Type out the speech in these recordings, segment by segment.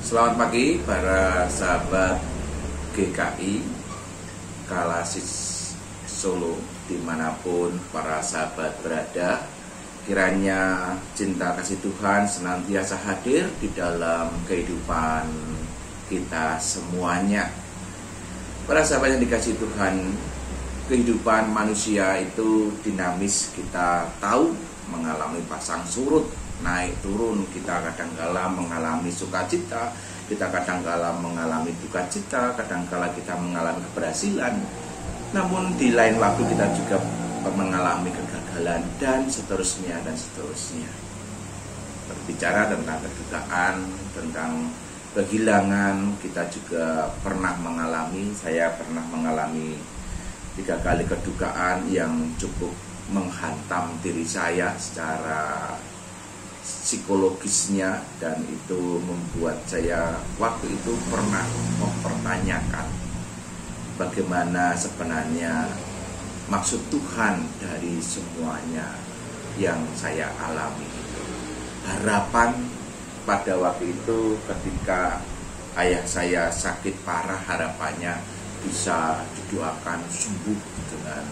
Selamat pagi para sahabat GKI Kalasis Solo, dimanapun para sahabat berada. Kiranya cinta kasih Tuhan senantiasa hadir di dalam kehidupan kita semuanya. Para sahabat yang dikasih Tuhan, kehidupan manusia itu dinamis. Kita tahu mengalami pasang surut, naik turun. Kita kadangkala mengalami sukacita, kita kadangkala mengalami duka cita, kadangkala kita mengalami keberhasilan. Namun di lain waktu kita juga mengalami kegagalan dan seterusnya dan seterusnya. Berbicara tentang kedukaan, tentang kehilangan, kita juga pernah mengalami. Saya pernah mengalami 3 kali kedukaan yang cukup menghantam diri saya secara psikologisnya, dan itu membuat saya waktu itu pernah mempertanyakan bagaimana sebenarnya maksud Tuhan dari semuanya yang saya alami itu. Harapan pada waktu itu ketika ayah saya sakit parah, harapannya bisa didoakan sembuh dengan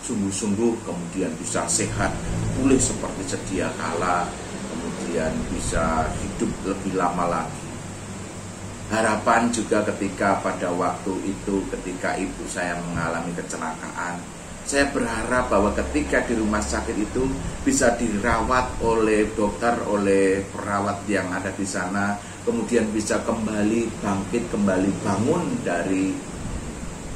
sungguh-sungguh, kemudian bisa sehat, pulih seperti sedia kala, kemudian bisa hidup lebih lama lagi. Harapan juga ketika pada waktu itu, ketika ibu saya mengalami kecelakaan, saya berharap bahwa ketika di rumah sakit itu bisa dirawat oleh dokter, oleh perawat yang ada di sana, kemudian bisa kembali bangkit, kembali bangun dari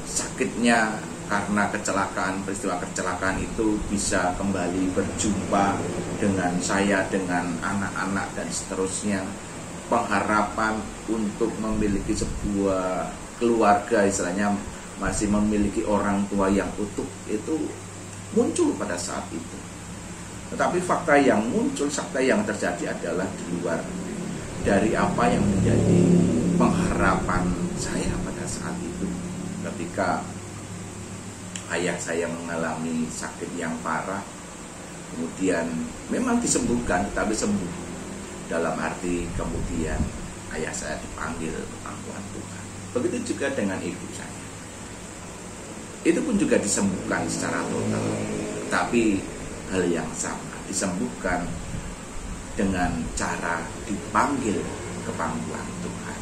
sakitnya karena kecelakaan, peristiwa kecelakaan itu, bisa kembali berjumpa dengan saya, dengan anak-anak dan seterusnya. Pengharapan untuk memiliki sebuah keluarga, istilahnya masih memiliki orang tua yang utuh, itu muncul pada saat itu. Tetapi fakta yang muncul, fakta yang terjadi adalah di luar dari apa yang menjadi pengharapan saya pada saat itu. Ketika ayah saya mengalami sakit yang parah, kemudian memang disembuhkan, tetapi sembuh dalam arti kemudian ayah saya dipanggil ke pangkuan Tuhan. Begitu juga dengan ibu saya. Itu pun juga disembuhkan secara total, tapi hal yang sama, disembuhkan dengan cara dipanggil ke pangkuan Tuhan.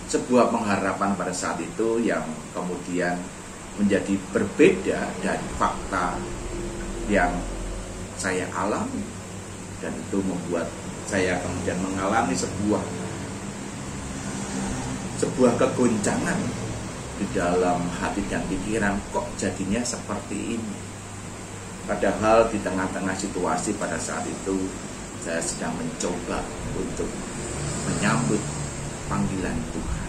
Sebuah pengharapan pada saat itu yang kemudian menjadi berbeda dari fakta yang saya alami, dan itu membuat saya kemudian mengalami sebuah kegoncangan di dalam hati dan pikiran. Kok jadinya seperti ini? Padahal di tengah-tengah situasi pada saat itu saya sedang mencoba untuk menyambut panggilan Tuhan.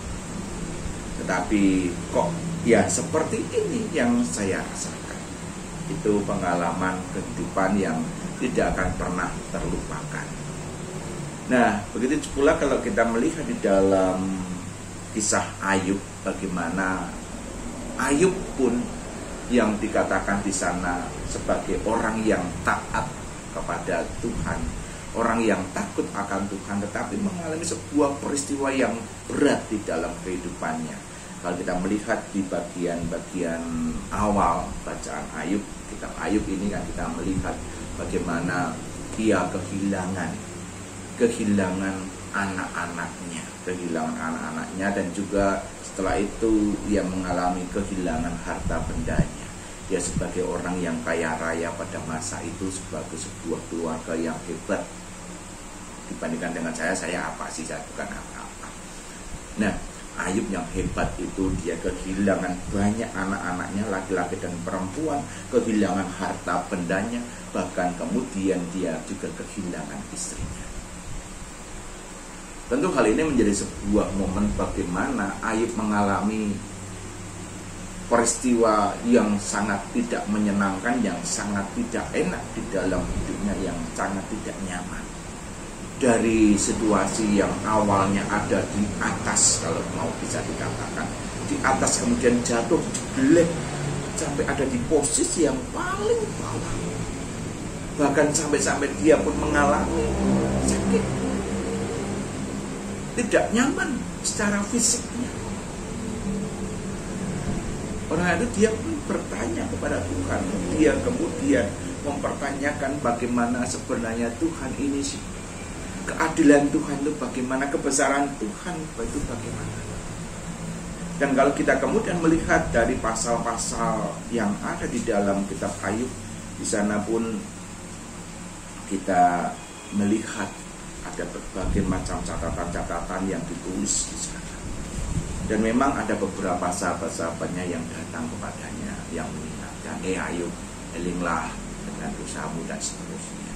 Tetapi kok ya seperti ini yang saya rasakan. Itu pengalaman kehidupan yang tidak akan pernah terlupakan. Nah, begitu pula kalau kita melihat di dalam kisah Ayub, bagaimana Ayub pun yang dikatakan di sana sebagai orang yang taat kepada Tuhan, orang yang takut akan Tuhan, tetapi mengalami sebuah peristiwa yang berat di dalam kehidupannya. Kalau kita melihat di bagian-bagian awal bacaan Ayub, kitab Ayub ini kan kita melihat bagaimana dia kehilangan anak-anaknya, dan juga setelah itu dia mengalami kehilangan harta bendanya. Dia sebagai orang yang kaya raya pada masa itu, sebagai sebuah keluarga yang hebat. Dibandingkan dengan saya apa sih? Saya bukan apa-apa. Nah, Ayub yang hebat itu, dia kehilangan banyak anak-anaknya, laki-laki dan perempuan, kehilangan harta bendanya, bahkan kemudian dia juga kehilangan istrinya. Tentu hal ini menjadi sebuah momen bagaimana Ayub mengalami peristiwa yang sangat tidak menyenangkan, yang sangat tidak enak di dalam hidupnya, yang sangat tidak nyaman. Dari situasi yang awalnya ada di atas, kalau mau bisa dikatakan di atas, kemudian jatuh jelek sampai ada di posisi yang paling bawah. Bahkan sampai dia pun mengalami sakit. tidak nyaman secara fisiknya. Orang itu dia pun bertanya kepada Tuhan. Dia kemudian mempertanyakan bagaimana sebenarnya Tuhan ini sih. Keadilan Tuhan itu bagaimana, kebesaran Tuhan itu bagaimana. Dan kalau kita kemudian melihat dari pasal-pasal yang ada di dalam kitab Ayub, di sana pun kita melihat ada berbagai macam catatan-catatan yang ditulis di sana. Dan memang ada beberapa sahabat-sahabatnya yang datang kepadanya, yang mengingatkan, Ayub, elinglah dengan dosamu dan seterusnya.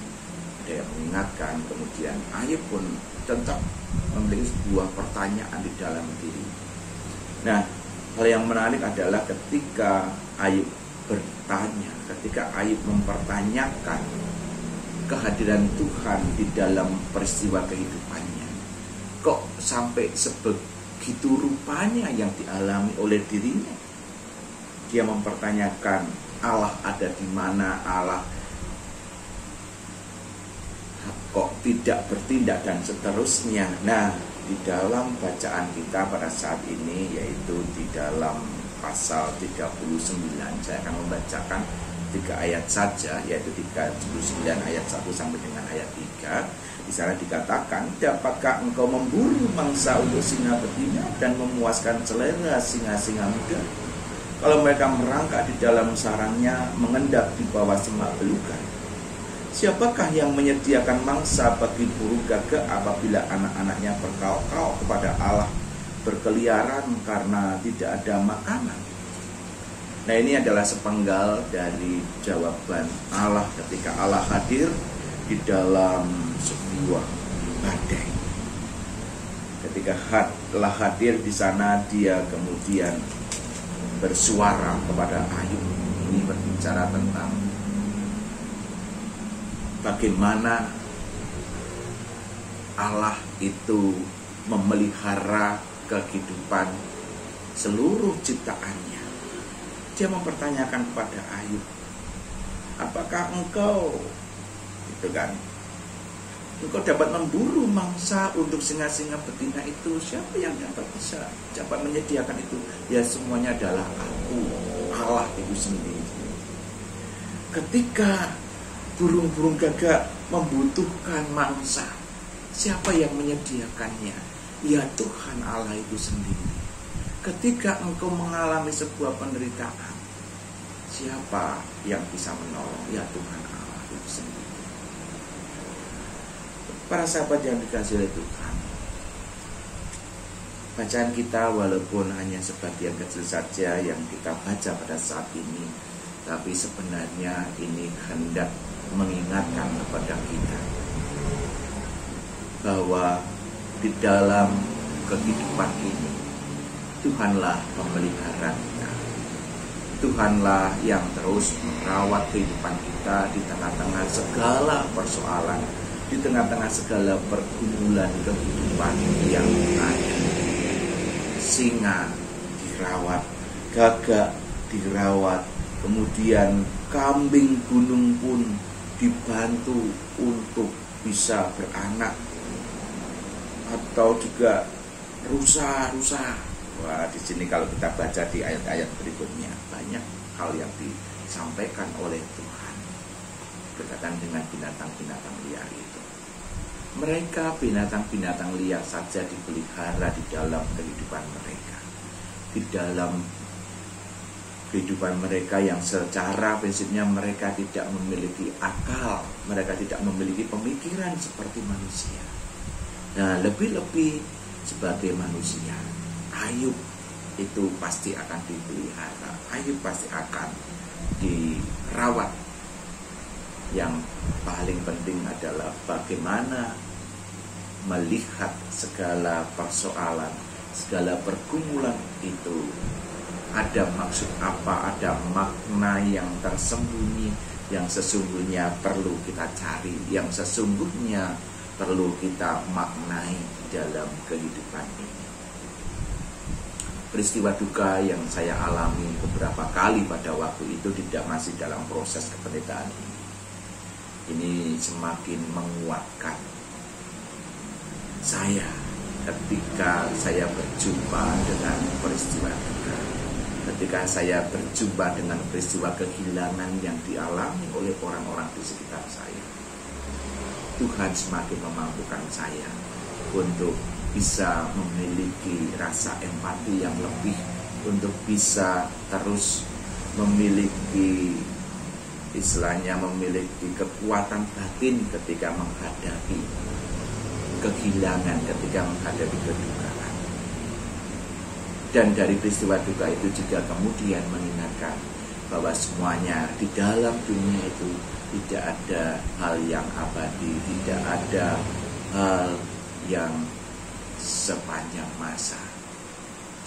Ada yang mengingatkan, kemudian Ayub pun tetap memiliki sebuah pertanyaan di dalam diri. Nah, hal yang menarik adalah ketika Ayub bertanya, ketika Ayub mempertanyakan kehadiran Tuhan di dalam peristiwa kehidupannya, kok sampai sebegitu rupanya yang dialami oleh dirinya. Dia mempertanyakan Allah ada di mana, Allah kok tidak bertindak dan seterusnya. Nah, di dalam bacaan kita pada saat ini, yaitu di dalam pasal 39, saya akan membacakan 3 ayat saja, yaitu 39 ayat 1 sampai dengan ayat 3. Di sana dikatakan, dapatkah engkau memburu mangsa untuk singa betina dan memuaskan selera singa-singa muda? Kalau mereka merangkak di dalam sarangnya, mengendap di bawah semak belukar. Siapakah yang menyediakan mangsa bagi burung gagak apabila anak-anaknya berkauk-kauk kepada Allah, berkeliaran karena tidak ada makanan? Nah, ini adalah sepenggal dari jawaban Allah ketika Allah hadir di dalam sebuah badai. Ketika Allah hadir di sana, dia kemudian bersuara kepada Ayub. Ini berbicara tentang bagaimana Allah itu memelihara kehidupan seluruh ciptaannya. Dia mempertanyakan kepada Ayub, apakah engkau engkau dapat memburu mangsa untuk singa-singa betina itu? Siapa yang dapat menyediakan itu? Ya, semuanya adalah Aku, Allah itu sendiri. Ketika burung-burung gagak membutuhkan mangsa, siapa yang menyediakannya? Ya, Tuhan Allah itu sendiri. Ketika engkau mengalami sebuah penderitaan, siapa yang bisa menolong? Ya, Tuhan Allah itu sendiri. Para sahabat yang dikasihi oleh Tuhan, bacaan kita walaupun hanya sebagian kecil saja yang kita baca pada saat ini, tapi sebenarnya ini hendak mengingatkan kepada kita bahwa di dalam kehidupan ini Tuhanlah pemelihara kita. Tuhanlah yang terus merawat kehidupan kita di tengah-tengah segala persoalan, di tengah-tengah segala pergumulan kehidupan yang ada. Singa dirawat, gagak dirawat, kemudian kambing gunung pun dibantu untuk bisa beranak, atau juga rusa-rusa. Wah, di sini kalau kita baca di ayat-ayat berikutnya, banyak hal yang disampaikan oleh Tuhan berkaitan dengan binatang-binatang liar itu. Mereka binatang-binatang liar saja dipelihara di dalam kehidupan mereka, di dalam kehidupan mereka yang secara prinsipnya mereka tidak memiliki akal, mereka tidak memiliki pemikiran seperti manusia. Nah, lebih-lebih sebagai manusia, Ayub itu pasti akan dipelihara, Ayub pasti akan dirawat. Yang paling penting adalah bagaimana melihat segala persoalan, segala pergumulan itu ada maksud apa, ada makna yang tersembunyi, yang sesungguhnya perlu kita cari, yang sesungguhnya perlu kita maknai dalam kehidupan ini. Peristiwa duka yang saya alami beberapa kali pada waktu itu tidak masih dalam proses kependetaan ini semakin menguatkan saya ketika saya berjumpa dengan peristiwa duka, ketika saya berjumpa dengan peristiwa kehilangan yang dialami oleh orang-orang di sekitar saya. Tuhan semakin memampukan saya untuk bisa memiliki rasa empati yang lebih, untuk bisa terus memiliki memiliki kekuatan batin ketika menghadapi kehilangan, ketika menghadapi kedukaan. Dan dari peristiwa duka itu juga kemudian mengingatkan bahwa semuanya di dalam dunia itu tidak ada hal yang abadi, tidak ada hal yang sepanjang masa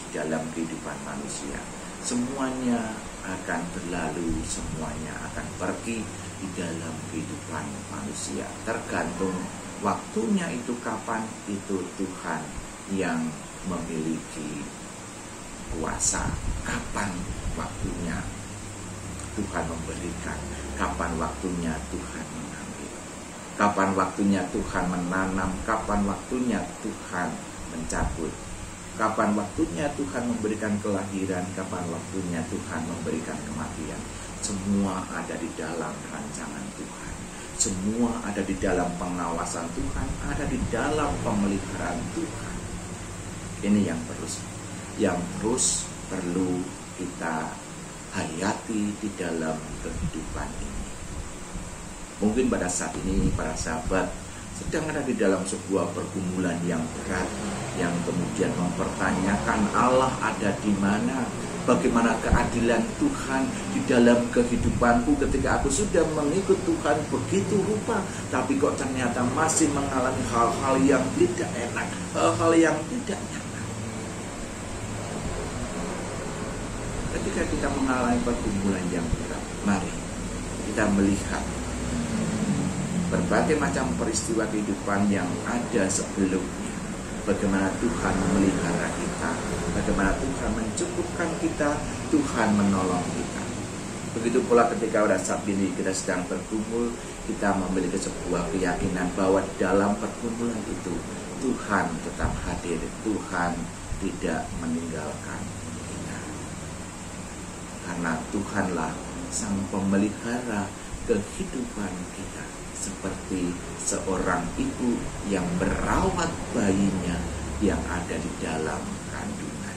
di dalam kehidupan manusia. Semuanya akan berlalu, semuanya akan pergi di dalam kehidupan manusia. Tergantung waktunya itu kapan, itu Tuhan yang memiliki kuasa. Kapan waktunya Tuhan memberikan, kapan waktunya Tuhan mengambil, kapan waktunya Tuhan menanam, kapan waktunya Tuhan mencabut, kapan waktunya Tuhan memberikan kelahiran, kapan waktunya Tuhan memberikan kematian. Semua ada di dalam rancangan Tuhan. Semua ada di dalam pengawasan Tuhan, ada di dalam pemeliharaan Tuhan. Ini yang terus perlu kita hayati di dalam kehidupan ini. Mungkin pada saat ini para sahabat sedang ada di dalam sebuah pergumulan yang berat, yang kemudian mempertanyakan Allah ada di mana, bagaimana keadilan Tuhan di dalam kehidupanku ketika aku sudah mengikut Tuhan begitu rupa, tapi kok ternyata masih mengalami hal-hal yang tidak enak, hal-hal yang tidak nyaman. Ketika kita mengalami pergumulan yang berat, mari kita melihat berbagai macam peristiwa kehidupan yang ada sebelumnya. Bagaimana Tuhan memelihara kita, bagaimana Tuhan mencukupkan kita, Tuhan menolong kita. Begitu pula ketika pada saat ini kita sedang bergumul, kita memiliki sebuah keyakinan bahwa dalam pergumulan itu Tuhan tetap hadir, Tuhan tidak meninggalkan kita. Karena Tuhanlah sang pemelihara kehidupan kita, seperti seorang ibu yang merawat bayinya yang ada di dalam kandungan.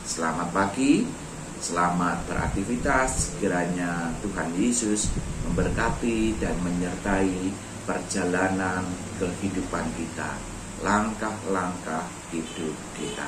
Selamat pagi, selamat beraktivitas. Kiranya Tuhan Yesus memberkati dan menyertai perjalanan kehidupan kita, langkah-langkah hidup kita.